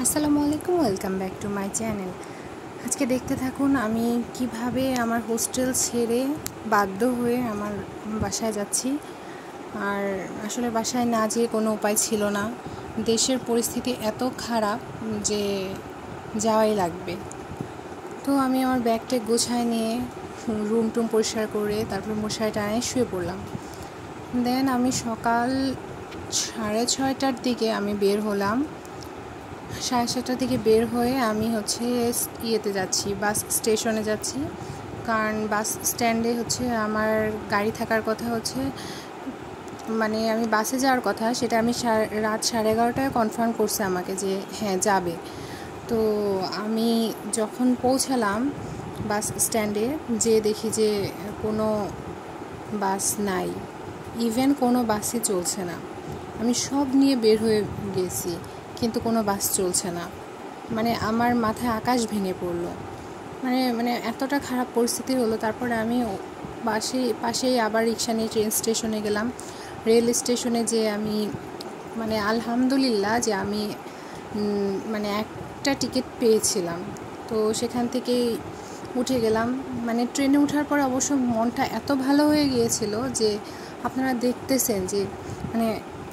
আসসালামু আলাইকুম, welcome back to my channel. আজকে দেখতে থাকুন আমি কিভাবে আমার হোস্টেল ছেড়ে বাধ্য হয়ে আমার বাসায় যাচ্ছি। আর আসলে বাসায় না যেয়ে কোনো উপায় ছিল না, দেশের পরিস্থিতি এত খারাপ যে যাওয়াই লাগবে। তো আমি আমার ব্যাগটা গোছায় নিয়ে রুম টুম পরিষ্কার করে তারপরে মশারি টানায় শুয়ে পড়লাম। দেন আমি সকাল 6:30টার দিকে আমি বের হলাম। 7:30টার দিকে বের হয়ে আমি ইয়েতে যাচ্ছি, বাস স্টেশনে যাচ্ছি। কারণ বাস স্ট্যান্ডে আমার গাড়ি থাকার কথা, মানে আমি বাসে যাওয়ার কথা, সেটা আমি রাত 11:30টায় কনফার্ম করছে আমাকে যে হ্যাঁ যাবে। তো আমি যখন পৌঁছালাম বাস স্ট্যান্ডে, যে দেখি যে কোনো বাস নাই, ইভেন কোনো বাসই চলছে না। আমি সব নিয়ে বের হয়ে গেছি, কিন্তু কোনো বাস চলছে না। মানে আমার মাথায় আকাশ ভেঙে পড়লো। মানে এতটা খারাপ পরিস্থিতি হলো। তারপরে আমি পাশেই আবার রিক্সা নিয়ে ট্রেন স্টেশনে গেলাম। রেল স্টেশনে যে আমি আলহামদুলিল্লাহ যে আমি একটা টিকিট পেয়েছিলাম। তো সেখান থেকেই উঠে গেলাম। ট্রেনে ওঠার পরে অবশ্য মনটা এত ভালো হয়ে গিয়েছিল যে আপনারা দেখতেছেন যে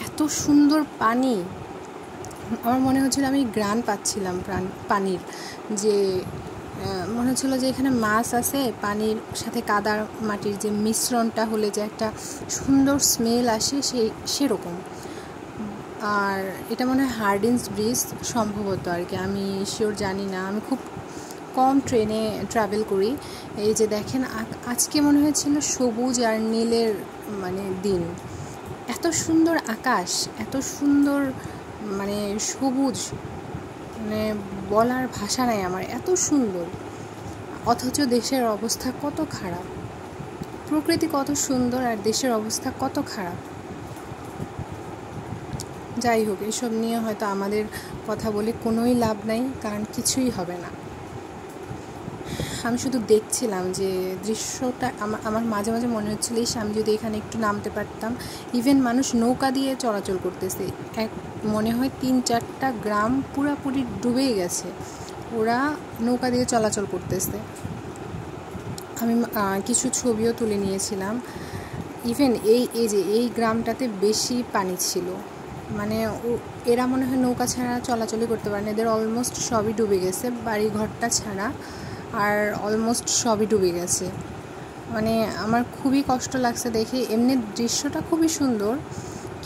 এত সুন্দর পানি। আমার মনে হচ্ছিল আমি ঘ্রাণ পাচ্ছিলাম পানির, যে মনে হচ্ছিলো যে এখানে মাছ আছে। পানির সাথে কাদার মাটির যে মিশ্রণটা হলে যে একটা সুন্দর স্মেল আসে, সেরকম। আর এটা মনে হয় হার্ডিঞ্জ ব্রিজ সম্ভবত, আর কি আমি শিওর জানি না, আমি খুব কম ট্রেনে ট্রাভেল করি। এই যে দেখেন, আজকে মনে হয়েছিল সবুজ আর নীলের দিন। এত সুন্দর আকাশ, এত সুন্দর সবুজ, বলার ভাষা নাই আমার, এত সুন্দর। অথচ দেশের অবস্থা কত খারাপ। প্রকৃতি কত সুন্দর আর দেশের অবস্থা কত খারাপ। যাই হোক, এসব নিয়ে হয়তো আমাদের কথা বলে কোনোই লাভ নাই, কারণ কিছুই হবে না। আমি শুধু দেখছিলাম যে দৃশ্যটা, আমার মাঝে মাঝে মনে হচ্ছিল আমি যদি এখানে একটু নামতে পারতাম। ইভেন মানুষ নৌকা দিয়ে চলাচল করতেছে, মনে হয় 3-4টা গ্রাম পুরাপুরি ডুবে গেছে, ওরা নৌকা দিয়ে চলাচল করতেছে। আমি কিছু ছবিও তুলে নিয়েছিলাম। ইভেন এই গ্রামটাতে বেশি পানি ছিল, এরা মনে হয় নৌকা ছাড়া চলাচলই করতে পারে না। এদের অলমোস্ট সবই ডুবে গেছে, বাড়ি ঘরটা ছাড়া আর অলমোস্ট সবই ডুবে গেছে। আমার খুবই কষ্ট লাগছে দেখে। এমনি দৃশ্যটা খুবই সুন্দর,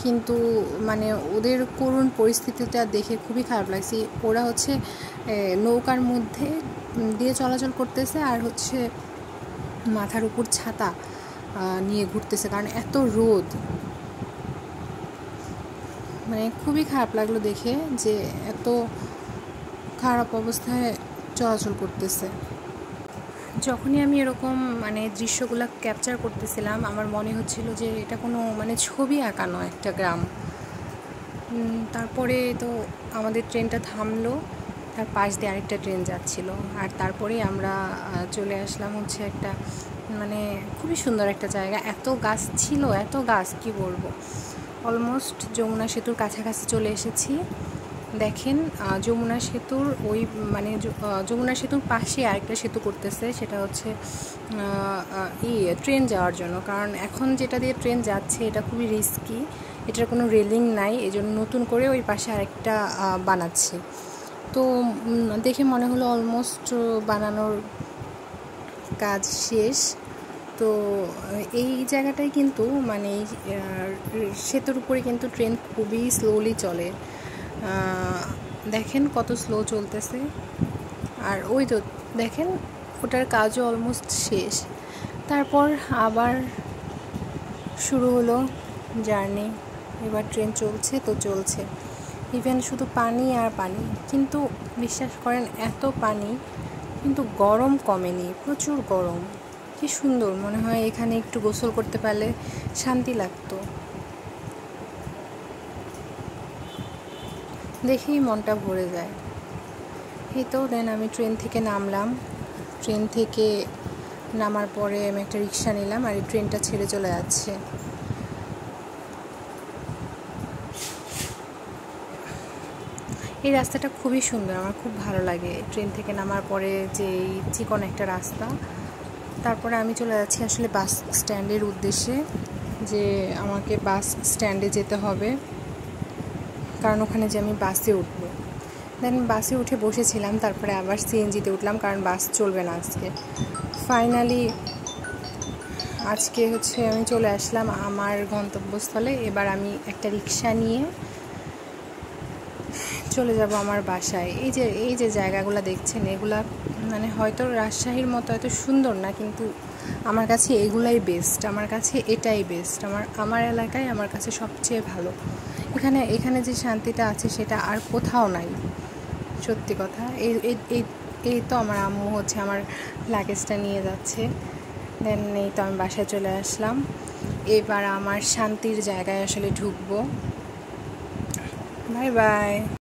কিন্তু ওদের করুণ পরিস্থিতিটা দেখে খুবই খারাপ লাগছে। ওরা নৌকার মধ্যে দিয়ে চলাচল করতেছে, আর মাথার উপর ছাতা নিয়ে ঘুরতেছে, কারণ এত রোদ। খুবই খারাপ লাগলো দেখে যে এত খারাপ অবস্থায় চলাচল করতেছে। যখনই আমি এরকম দৃশ্যগুলো ক্যাপচার করতেছিলাম, আমার মনে হচ্ছিল যে এটা কোনো ছবি আঁকা নয়, একটা গ্রাম। তারপরে তো আমাদের ট্রেনটা থামলো, তার পাশ দিয়ে আরেকটা ট্রেন যাচ্ছিল, আর তারপরে আমরা চলে আসলাম একটা খুবই সুন্দর একটা জায়গা। এত গাছ ছিল, এত গাছ, কি বলবো। অলমোস্ট যমুনা সেতুর কাছাকাছি চলে এসেছি। দেখেন, যমুনা সেতুর যমুনা সেতুর পাশে আরেকটা সেতু করতেছে, সেটা ট্রেন যাওয়ার জন্য। কারণ এখন যেটা দিয়ে ট্রেন যাচ্ছে এটা খুবই রিস্কি, এটার কোনো রেলিং নাই, এই জন্য নতুন করে ওই পাশে আরেকটা বানাচ্ছে। তো দেখে মনে হলো অলমোস্ট বানানোর কাজ শেষ। তো এই জায়গাটায় কিন্তু সেতুর উপরে কিন্তু ট্রেন খুবই স্লোলি চলে। দেখেন কত স্লো চলতেছে। আর ওই তো দেখেন, ওটার কাজও অলমোস্ট শেষ। তারপর আবার শুরু হলো জার্নি। এবার ট্রেন চলছে। ইভেন শুধু পানি আর পানি, কিন্তু বিশ্বাস করেন এত পানি, কিন্তু গরম কমেনি, প্রচুর গরম। কি সুন্দর, মনে হয় এখানে একটু গোসল করতে পারলে শান্তি লাগতো। দেখেই মনটা ভরে যায়। এই তো দেন আমি ট্রেন থেকে নামলাম। ট্রেন থেকে নামার পরে আমি একটা রিক্সা নিলাম, আর এই ট্রেনটা ছেড়ে চলে যাচ্ছে। এই রাস্তাটা খুবই সুন্দর, আমার খুব ভালো লাগে। ট্রেন থেকে নামার পরে যে চিকন একটা রাস্তা, তারপরে আমি চলে যাচ্ছি আসলে বাস স্ট্যান্ডের উদ্দেশ্যে, যে আমাকে বাস স্ট্যান্ডে যেতে হবে, কারণ ওখানে যে আমি বাসে উঠবো। দেন বাসে উঠে বসেছিলাম, তারপরে আবার সিএনজিতে উঠলাম, কারণ বাস চলবে না আজকে। ফাইনালি আজকে আমি চলে আসলাম আমার গন্তব্যস্থলে। এবার আমি একটা রিক্সা নিয়ে চলে যাব আমার বাসায়। এই যে জায়গাগুলো দেখছেন, এগুলা মানে হয়তো রাজশাহীর মতো এত সুন্দর না, কিন্তু আমার কাছে এগুলাই বেস্ট, আমার কাছে এটাই বেস্ট। আমার এলাকায় আমার কাছে সবচেয়ে ভালো। এখানে যে শান্তিটা আছে সেটা আর কোথাও নাই, সত্যি কথা। এই তো আমার আম্মু আমার লাগেজটা নিয়ে যাচ্ছে। দেন এই তো আমি বাসায় চলে আসলাম। এবার আমার শান্তির জায়গায় আসলে ঢুকবো। Bye bye.